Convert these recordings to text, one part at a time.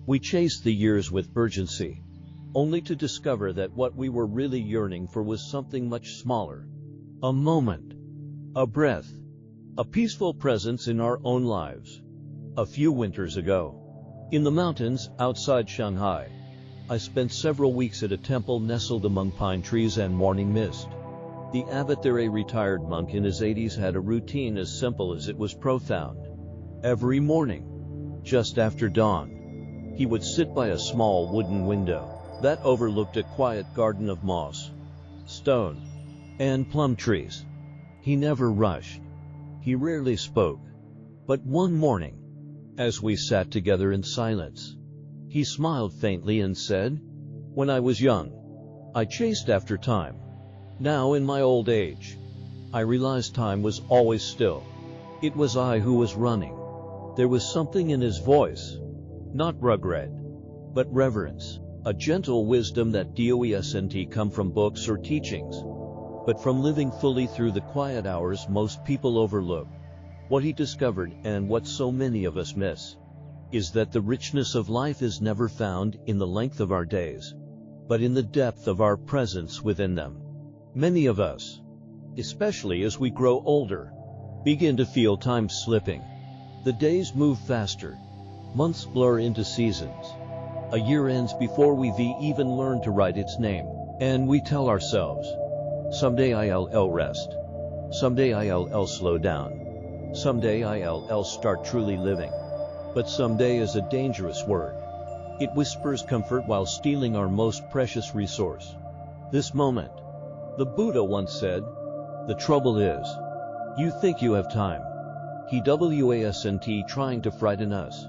We chased the years with urgency, only to discover that what we were really yearning for was something much smaller. A moment, a breath, a peaceful presence in our own lives. A few winters ago, in the mountains outside Shanghai, I spent several weeks at a temple nestled among pine trees and morning mist. The abbot there, a retired monk in his 80s, had a routine as simple as it was profound. Every morning, just after dawn, he would sit by a small wooden window that overlooked a quiet garden of moss, stone, and plum trees. He never rushed. He rarely spoke. But one morning, as we sat together in silence, he smiled faintly and said, "When I was young, I chased after time. Now in my old age, I realized time was always still. It was I who was running." There was something in his voice, not regret, but reverence, a gentle wisdom that doesn't come from books or teachings, but from living fully through the quiet hours most people overlook. What he discovered, and what so many of us miss, is that the richness of life is never found in the length of our days, but in the depth of our presence within them. Many of us, especially as we grow older, begin to feel time slipping. The days move faster, months blur into seasons, a year ends before we've even learned to write its name, and we tell ourselves, "Someday I'll rest. Someday I'll slow down. Someday I'll start truly living." But someday is a dangerous word. It whispers comfort while stealing our most precious resource, this moment. The Buddha once said, "The trouble is, you think you have time." He wasn't trying to frighten us.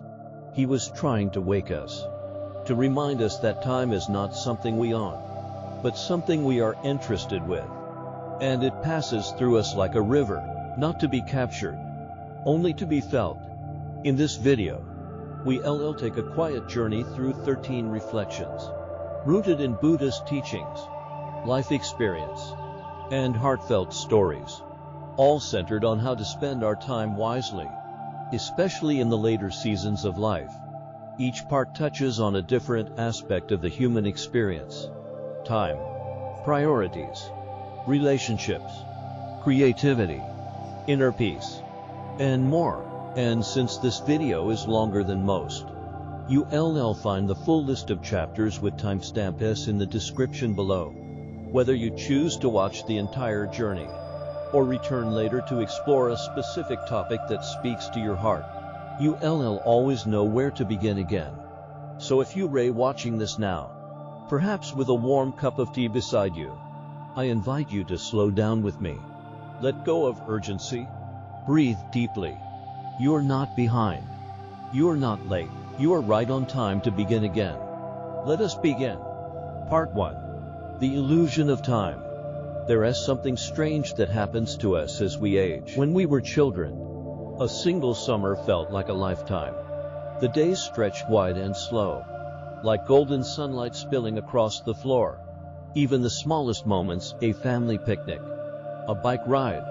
He was trying to wake us, to remind us that time is not something we own, but something we are entrusted with. And it passes through us like a river, not to be captured, only to be felt. In this video, we'll take a quiet journey through 13 reflections, rooted in Buddhist teachings, life experience, and heartfelt stories, all centered on how to spend our time wisely, especially in the later seasons of life. Each part touches on a different aspect of the human experience: time, priorities, relationships, creativity, inner peace, and more. And since this video is longer than most, you'll find the full list of chapters with timestamps in the description below. Whether you choose to watch the entire journey, or return later to explore a specific topic that speaks to your heart, you'll always know where to begin again. So if you're watching this now, perhaps with a warm cup of tea beside you, I invite you to slow down with me. Let go of urgency. Breathe deeply. You're not behind. You're not late. You are right on time to begin again. Let us begin. Part 1. The illusion of time. There is something strange that happens to us as we age. When we were children, a single summer felt like a lifetime. The days stretched wide and slow, like golden sunlight spilling across the floor. Even the smallest moments, a family picnic, a bike ride,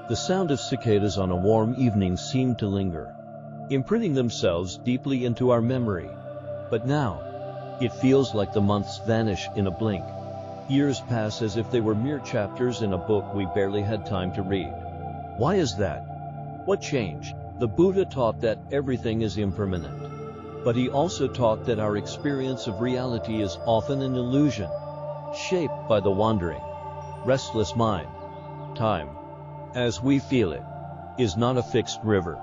the sound of cicadas on a warm evening, seemed to linger, imprinting themselves deeply into our memory. But now, it feels like the months vanish in a blink. Years pass as if they were mere chapters in a book we barely had time to read. Why is that? What changed? The Buddha taught that everything is impermanent. But he also taught that our experience of reality is often an illusion, shaped by the wandering, restless mind. Time, as we feel it, is not a fixed river.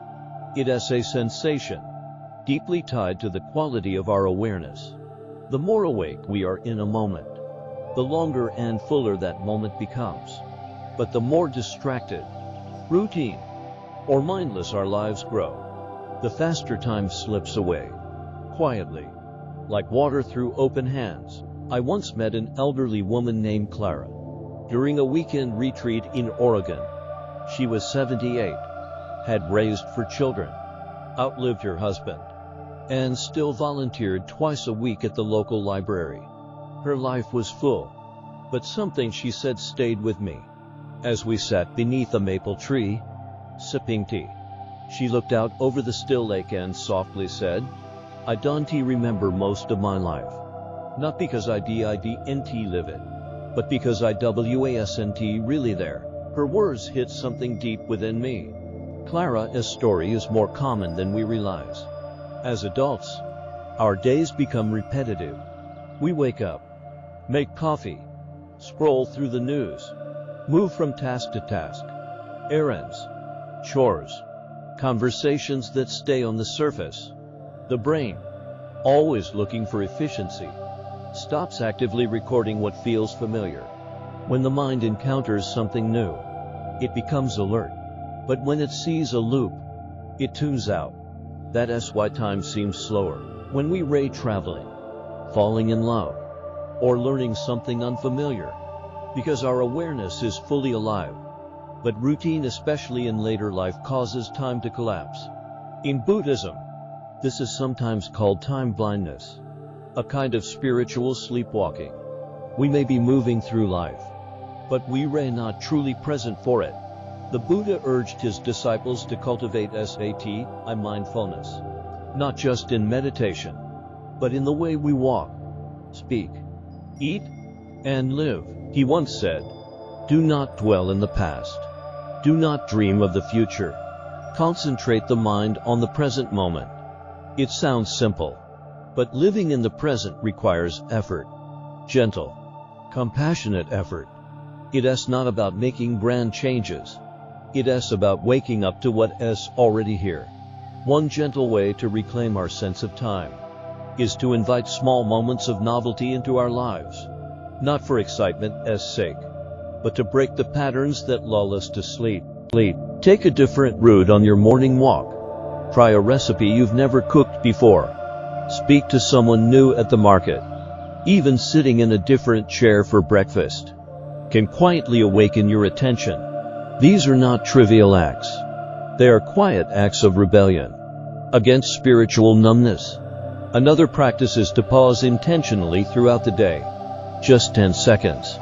It is a sensation, deeply tied to the quality of our awareness. The more awake we are in a moment, the longer and fuller that moment becomes. But the more distracted, routine, or mindless our lives grow, the faster time slips away, quietly, like water through open hands. I once met an elderly woman named Clara during a weekend retreat in Oregon. She was 78, had raised 4 children, outlived her husband, and still volunteered twice a week at the local library. Her life was full, but something she said stayed with me. As we sat beneath a maple tree, sipping tea, she looked out over the still lake and softly said, I don't remember most of my life. Not because I didn't live it, but because I wasn't really there. Her words hit something deep within me. Clara's story is more common than we realize. As adults, our days become repetitive. We wake up, make coffee, scroll through the news, move from task to task. Errands, chores, conversations that stay on the surface. The brain, always looking for efficiency, stops actively recording what feels familiar. When the mind encounters something new, it becomes alert. But when it sees a loop, it tunes out. That is why time seems slower. When we rate traveling, falling in love, or learning something unfamiliar, because our awareness is fully alive. But routine, especially in later life, causes time to collapse. In Buddhism, this is sometimes called time blindness, a kind of spiritual sleepwalking. We may be moving through life, but we are not truly present for it. The Buddha urged his disciples to cultivate mindfulness, not just in meditation, but in the way we walk, speak, eat, and live. He once said, "Do not dwell in the past. Do not dream of the future. Concentrate the mind on the present moment." It sounds simple, but living in the present requires effort. Gentle, compassionate effort. It is not about making grand changes. It is about waking up to what is already here. One gentle way to reclaim our sense of time is to invite small moments of novelty into our lives, not for excitement's sake, but to break the patterns that lull us to sleep. Take a different route on your morning walk. Try a recipe you've never cooked before. Speak to someone new at the market. Even sitting in a different chair for breakfast can quietly awaken your attention. These are not trivial acts. They are quiet acts of rebellion against spiritual numbness. Another practice is to pause intentionally throughout the day. Just 10 seconds.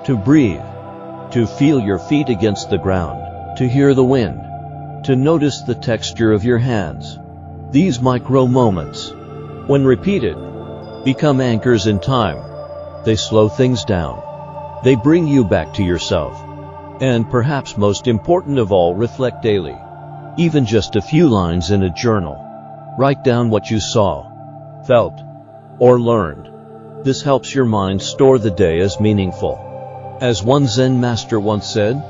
To breathe. To feel your feet against the ground. To hear the wind. To notice the texture of your hands. These micro moments, when repeated, become anchors in time. They slow things down. They bring you back to yourself. And perhaps most important of all, reflect daily. Even just a few lines in a journal. Write down what you saw, felt, or learned. This helps your mind store the day as meaningful. As one Zen master once said,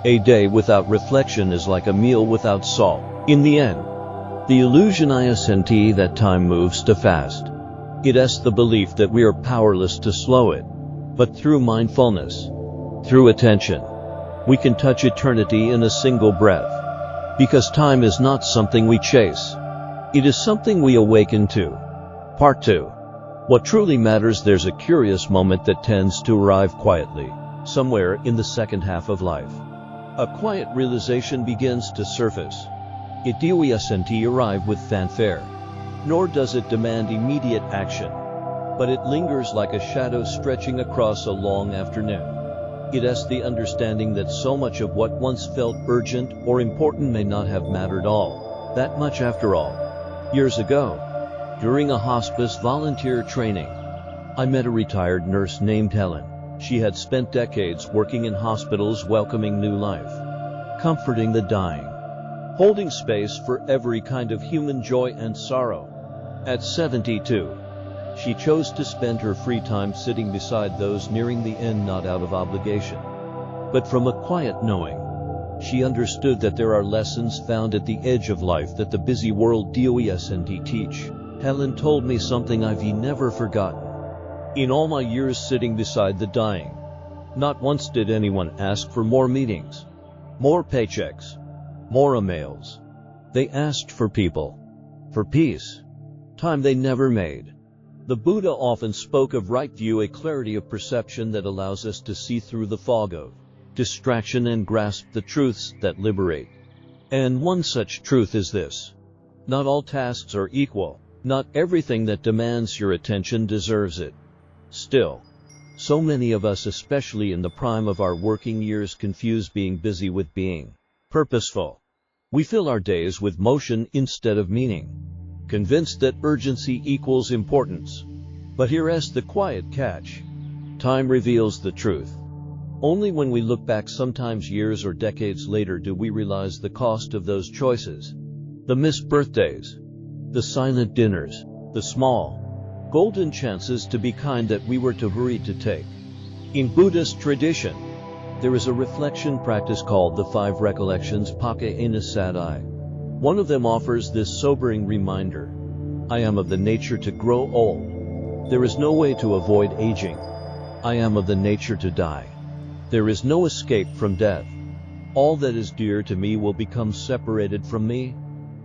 "A day without reflection is like a meal without salt." In the end, the illusion isn't that time moves too fast. It is the belief that we are powerless to slow it. But through mindfulness, through attention, we can touch eternity in a single breath. Because time is not something we chase. It is something we awaken to. Part 2. What truly matters. There's a curious moment that tends to arrive quietly, somewhere in the second half of life. A quiet realization begins to surface. It doesn't arrive with fanfare, nor does it demand immediate action, but it lingers like a shadow stretching across a long afternoon. It is the understanding that so much of what once felt urgent or important may not have mattered all that much after all. Years ago, during a hospice volunteer training, I met a retired nurse named Helen. She had spent decades working in hospitals, welcoming new life, comforting the dying, holding space for every kind of human joy and sorrow. At 72, she chose to spend her free time sitting beside those nearing the end, not out of obligation, but from a quiet knowing. She understood that there are lessons found at the edge of life that the busy world doesn't teach. Helen told me something I've never forgotten. In all my years sitting beside the dying, not once did anyone ask for more meetings, more paychecks, more emails. They asked for people, for peace, time they never made. The Buddha often spoke of right view, a clarity of perception that allows us to see through the fog of distraction and grasp the truths that liberate. And one such truth is this: not all tasks are equal. Not everything that demands your attention deserves it. Still, so many of us, especially in the prime of our working years, confuse being busy with being purposeful. We fill our days with motion instead of meaning, convinced that urgency equals importance. But here's the quiet catch. Time reveals the truth. Only when we look back, sometimes years or decades later, do we realize the cost of those choices. The missed birthdays, the silent dinners, the small, golden chances to be kind that we were too hurried to take. In Buddhist tradition, there is a reflection practice called the 5 recollections Pake Sadai. One of them offers this sobering reminder. I am of the nature to grow old. There is no way to avoid aging. I am of the nature to die. There is no escape from death. All that is dear to me will become separated from me.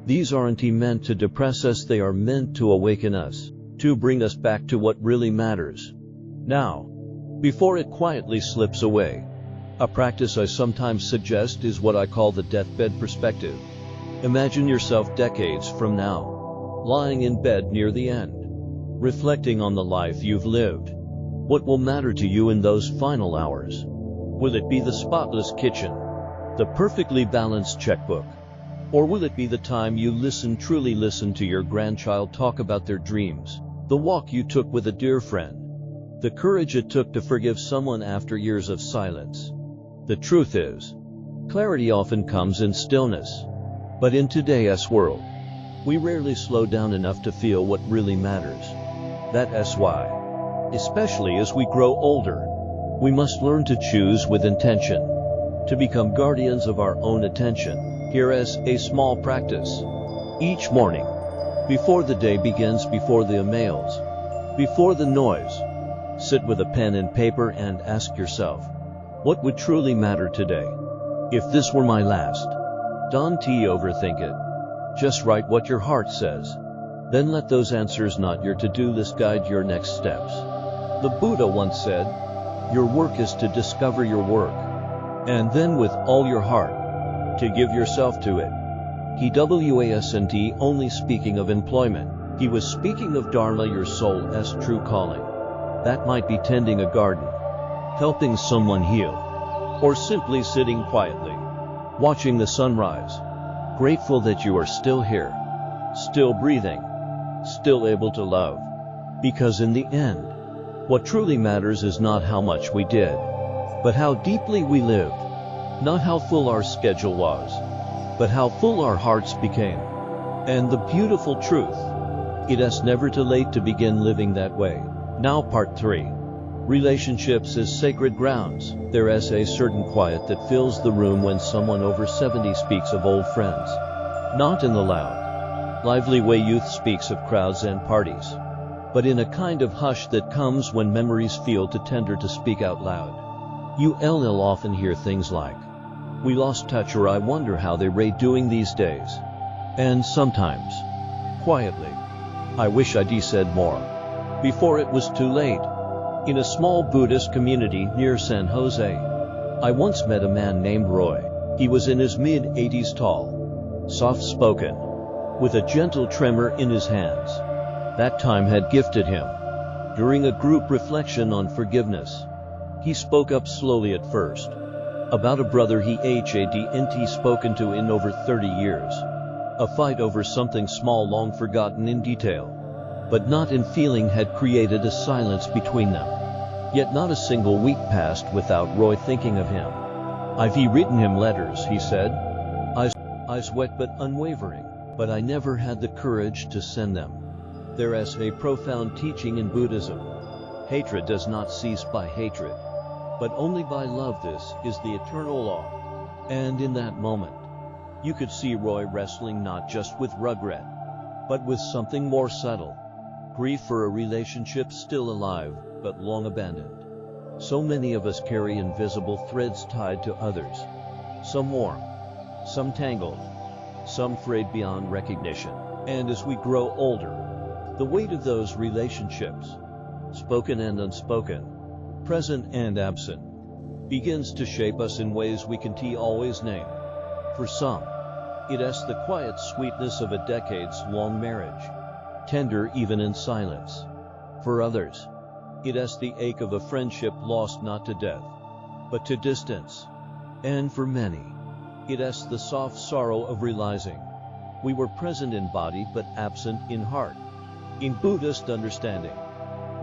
These aren't meant to depress us, they are meant to awaken us, to bring us back to what really matters. Now, before it quietly slips away, a practice I sometimes suggest is what I call the deathbed perspective. Imagine yourself decades from now, lying in bed near the end, reflecting on the life you've lived. What will matter to you in those final hours? Will it be the spotless kitchen, the perfectly balanced checkbook? Or will it be the time you truly listen to your grandchild talk about their dreams, the walk you took with a dear friend, the courage it took to forgive someone after years of silence? The truth is, clarity often comes in stillness. But in today's world, we rarely slow down enough to feel what really matters. That's why, especially as we grow older, we must learn to choose with intention, to become guardians of our own attention. Here is a small practice. Each morning, before the day begins, before the emails, before the noise, sit with a pen and paper and ask yourself, what would truly matter today? If this were my last, don't overthink it. Just write what your heart says. Then let those answers, not your to-do list, guide your next steps. The Buddha once said, your work is to discover your work, and then with all your heart, to give yourself to it. He wasn't only speaking of employment, he was speaking of Dharma, your soul's true calling. That might be tending a garden, helping someone heal, or simply sitting quietly, watching the sunrise, grateful that you are still here, still breathing, still able to love. Because in the end, what truly matters is not how much we did, but how deeply we lived. Not how full our schedule was, but how full our hearts became. And the beautiful truth, it's never too late to begin living that way. Now part 3. Relationships as sacred grounds. There is a certain quiet that fills the room when someone over 70 speaks of old friends. Not in the loud, lively way youth speaks of crowds and parties, but in a kind of hush that comes when memories feel too tender to speak out loud. You'll often hear things like, we lost touch, or I wonder how they're doing these days. And sometimes, quietly, I wish I'd said more before it was too late. In a small Buddhist community near San Jose, I once met a man named Roy. He was in his mid-80s, tall, soft-spoken, with a gentle tremor in his hands. That time had gifted him. During a group reflection on forgiveness, he spoke up slowly at first, about a brother he hadn't spoken to in over 30 years. A fight over something small, long forgotten in detail, but not in feeling, had created a silence between them. Yet not a single week passed without Roy thinking of him. I've written him letters, he said. Eyes wet but unwavering, but I never had the courage to send them. There is a profound teaching in Buddhism. Hatred does not cease by hatred, but only by love. This is the eternal law. And in that moment, you could see Roy wrestling not just with regret, but with something more subtle. Grief for a relationship still alive, but long abandoned. So many of us carry invisible threads tied to others. Some warm, some tangled, some frayed beyond recognition. And as we grow older, the weight of those relationships, spoken and unspoken, present and absent, begins to shape us in ways we can't always name. For some, it is the quiet sweetness of a decades-long marriage, tender even in silence. For others, it is the ache of a friendship lost not to death, but to distance. And for many, it is the soft sorrow of realizing We were present in body but absent in heart. In Buddhist understanding,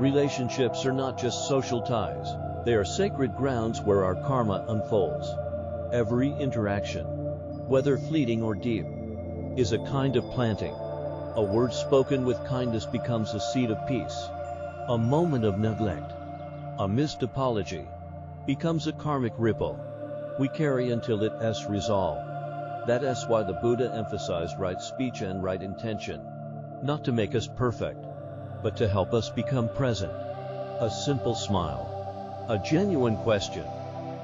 relationships are not just social ties. They are sacred grounds where our karma unfolds. Every interaction, whether fleeting or deep, is a kind of planting. A word spoken with kindness becomes a seed of peace. A moment of neglect, a missed apology, becomes a karmic ripple we carry until it is resolved. That is why the Buddha emphasized right speech and right intention, not to make us perfect, but to help us become present. A simple smile, a genuine question,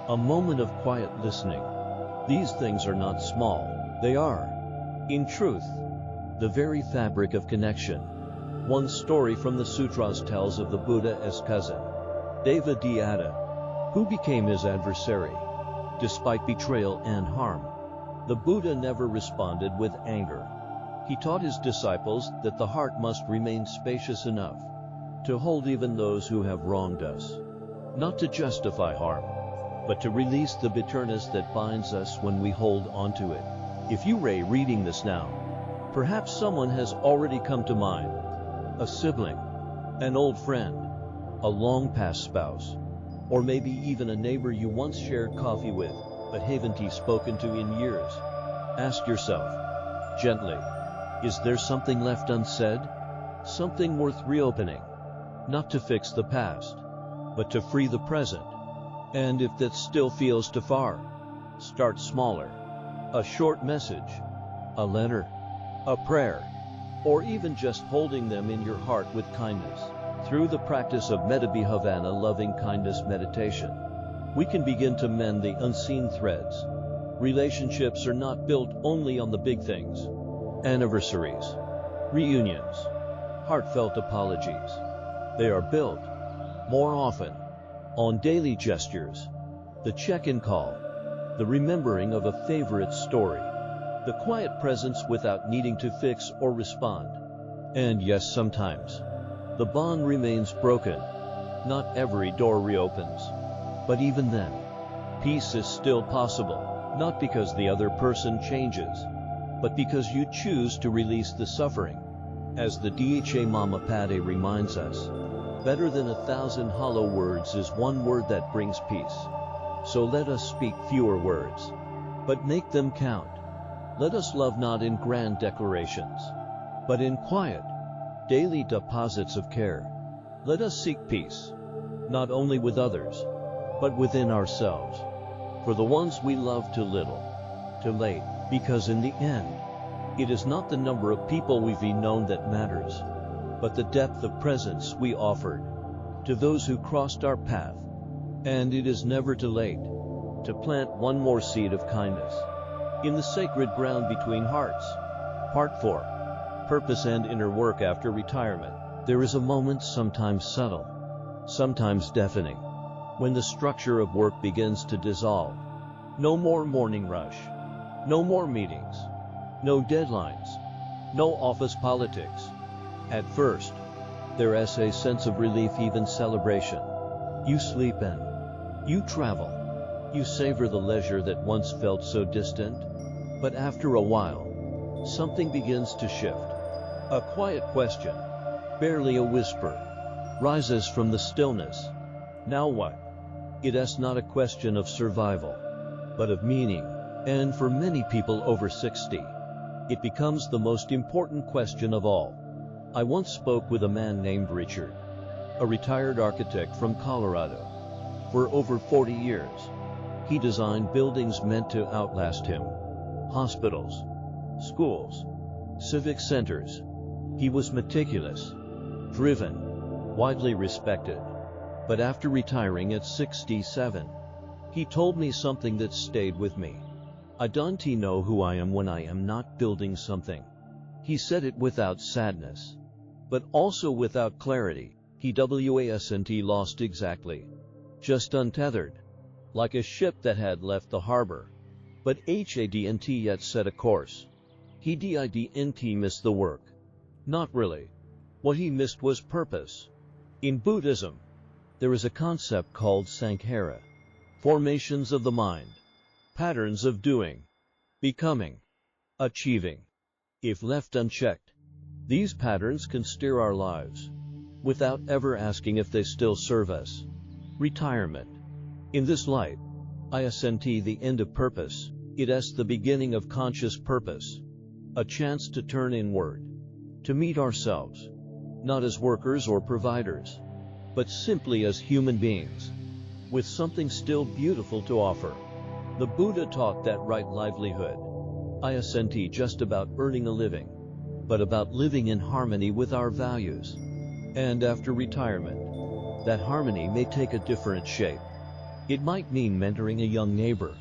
a moment of quiet listening. These things are not small, they are, in truth, the very fabric of connection. One story from the sutras tells of the Buddha's cousin, Devadatta, who became his adversary. Despite betrayal and harm, the Buddha never responded with anger. He taught his disciples that the heart must remain spacious enough to hold even those who have wronged us, not to justify harm, but to release the bitterness that binds us when we hold on to it. If you are reading this now, perhaps someone has already come to mind. A sibling, an old friend, a long-past spouse, or maybe even a neighbor you once shared coffee with, but haven't spoken to in years. Ask yourself, gently, is there something left unsaid? Something worth reopening? Not to fix the past, but to free the present. And if that still feels too far, start smaller. A short message, a letter, a prayer, or even just holding them in your heart with kindness. Through the practice of Metabhavana loving kindness meditation, we can begin to mend the unseen threads. Relationships are not built only on the big things. Anniversaries, reunions, heartfelt apologies. They are built, more often, on daily gestures, the check-in call, the remembering of a favorite story, the quiet presence without needing to fix or respond. And yes, sometimes, the bond remains broken. Not every door reopens. But even then, peace is still possible, not because the other person changes, but because you choose to release the suffering. As the Dha Mamapada reminds us, better than 1,000 hollow words is one word that brings peace. So let us speak fewer words, but make them count. Let us love not in grand declarations, but in quiet, daily deposits of care. Let us seek peace, not only with others, but within ourselves. For the ones we love too little, too late, because in the end, it is not the number of people we've known that matters, but the depth of presence we offered to those who crossed our path. And it is never too late to plant one more seed of kindness in the sacred ground between hearts. Part 4. Purpose and inner work after retirement. There is a moment, sometimes subtle, sometimes deafening, when the structure of work begins to dissolve. No more morning rush, no more meetings, no deadlines, no office politics. At first, there is a sense of relief, even celebration. You sleep in, you travel, you savor the leisure that once felt so distant. But after a while, something begins to shift. A quiet question, barely a whisper, rises from the stillness. Now what? It is not a question of survival, but of meaning. And for many people over 60, it becomes the most important question of all. I once spoke with a man named Richard, a retired architect from Colorado. For over 40 years, he designed buildings meant to outlast him. Hospitals, schools, civic centers. He was meticulous, driven, widely respected. But after retiring at 67, he told me something that stayed with me. I don't know who I am when I am not building something. He said it without sadness, but also without clarity. He wasn't lost exactly, just untethered, like a ship that had left the harbor, but hadn't yet set a course. He didn't miss the work. Not really. What he missed was purpose. In Buddhism, there is a concept called sankhara, formations of the mind, patterns of doing, becoming, achieving. If left unchecked, these patterns can steer our lives, without ever asking if they still serve us. Retirement. In this light, isn't the end of purpose, it's the beginning of conscious purpose. A chance to turn inward, to meet ourselves, not as workers or providers, but simply as human beings, with something still beautiful to offer. The Buddha taught that right livelihood isn't just about earning a living, but about living in harmony with our values. And after retirement, that harmony may take a different shape. It might mean mentoring a young neighbor,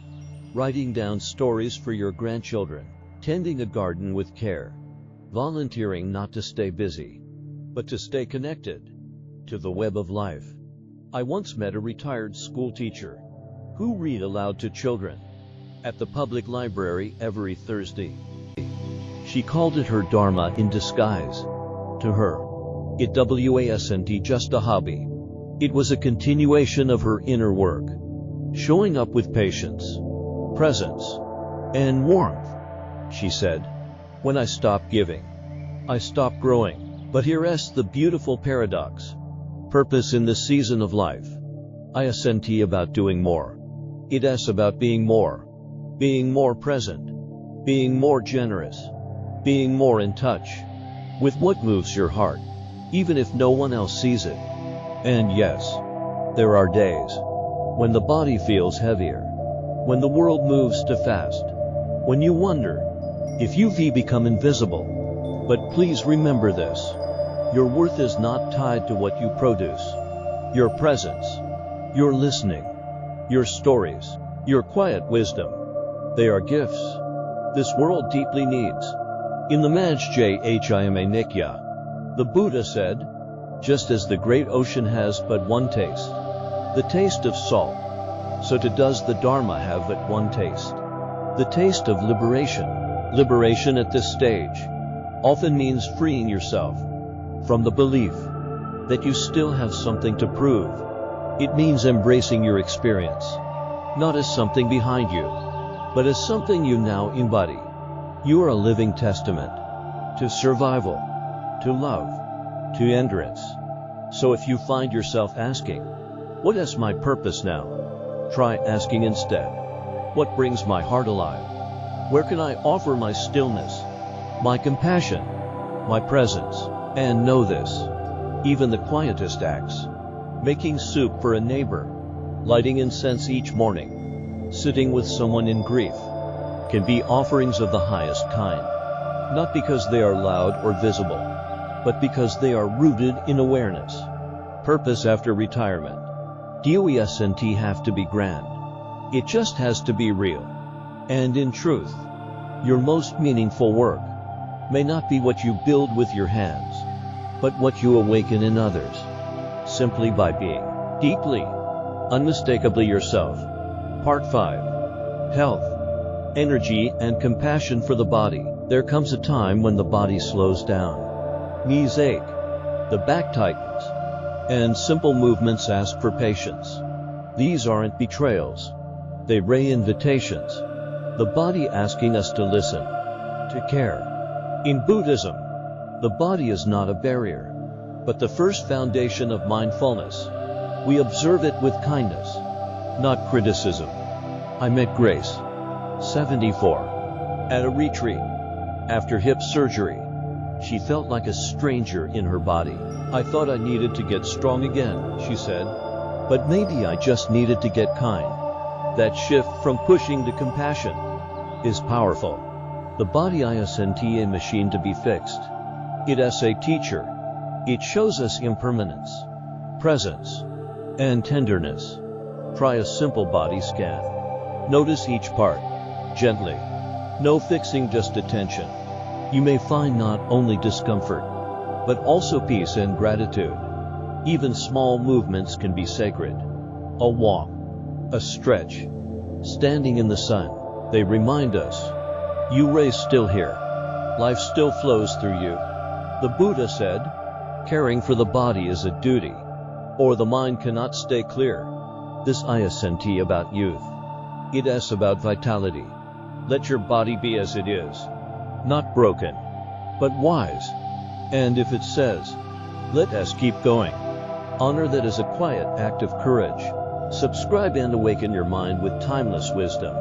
writing down stories for your grandchildren, tending a garden with care, volunteering not to stay busy, but to stay connected to the web of life. I once met a retired school teacher who read aloud to children at the public library every Thursday. She called it her Dharma in disguise. To her, it wasn't just a hobby. It was a continuation of her inner work, showing up with patience, presence, and warmth. She said, "When I stop giving, I stop growing." But here's the beautiful paradox. Purpose in this season of life isn't about doing more. It's about being more present, being more generous, being more in touch with what moves your heart, even if no one else sees it. And yes, there are days when the body feels heavier, when the world moves too fast, when you wonder if you've become invisible. But please remember this. Your worth is not tied to what you produce. Your presence, your listening, your stories, your quiet wisdom, they are gifts this world deeply needs. In the Majjhima Nikaya, the Buddha said, "Just as the great ocean has but one taste, the taste of salt, so too does the Dharma have but one taste, the taste of liberation." Liberation at this stage often means freeing yourself from the belief that you still have something to prove. It means embracing your experience, not as something behind you, but as something you now embody. You are a living testament to survival, to love, to endurance. So if you find yourself asking, "What is my purpose now?" try asking instead, "What brings my heart alive? Where can I offer my stillness, my compassion, my presence?" And know this, even the quietest acts, making soup for a neighbor, lighting incense each morning, sitting with someone in grief, can be offerings of the highest kind, not because they are loud or visible, but because they are rooted in awareness. Purpose after retirement doesn't have to be grand. It just has to be real. And in truth, your most meaningful work may not be what you build with your hands, but what you awaken in others, simply by being deeply, unmistakably yourself. Part 5. Health, energy, and compassion for the body. There comes a time when the body slows down. Knees ache, the back tightens, and simple movements ask for patience. These aren't betrayals. They are invitations. The body asking us to listen, to care. In Buddhism, the body is not a barrier, but the first foundation of mindfulness. We observe it with kindness, not criticism. I met Grace, 74, at a retreat. After hip surgery, she felt like a stranger in her body. "I thought I needed to get strong again," she said, "but maybe I just needed to get kind." That shift from pushing to compassion is powerful. The body isn't a machine to be fixed. It's a teacher. It shows us impermanence, presence, and tenderness. Try a simple body scan. Notice each part, gently. No fixing, just attention. You may find not only discomfort, but also peace and gratitude. Even small movements can be sacred. A walk, a stretch, standing in the sun. They remind us, you are still here. Life still flows through you. The Buddha said, caring for the body is a duty, or the mind cannot stay clear. This isn't about youth. It is about vitality. Let your body be as it is, not broken, but wise. And if it says, "Let us keep going," honor that as a quiet act of courage. Subscribe and awaken your mind with timeless wisdom.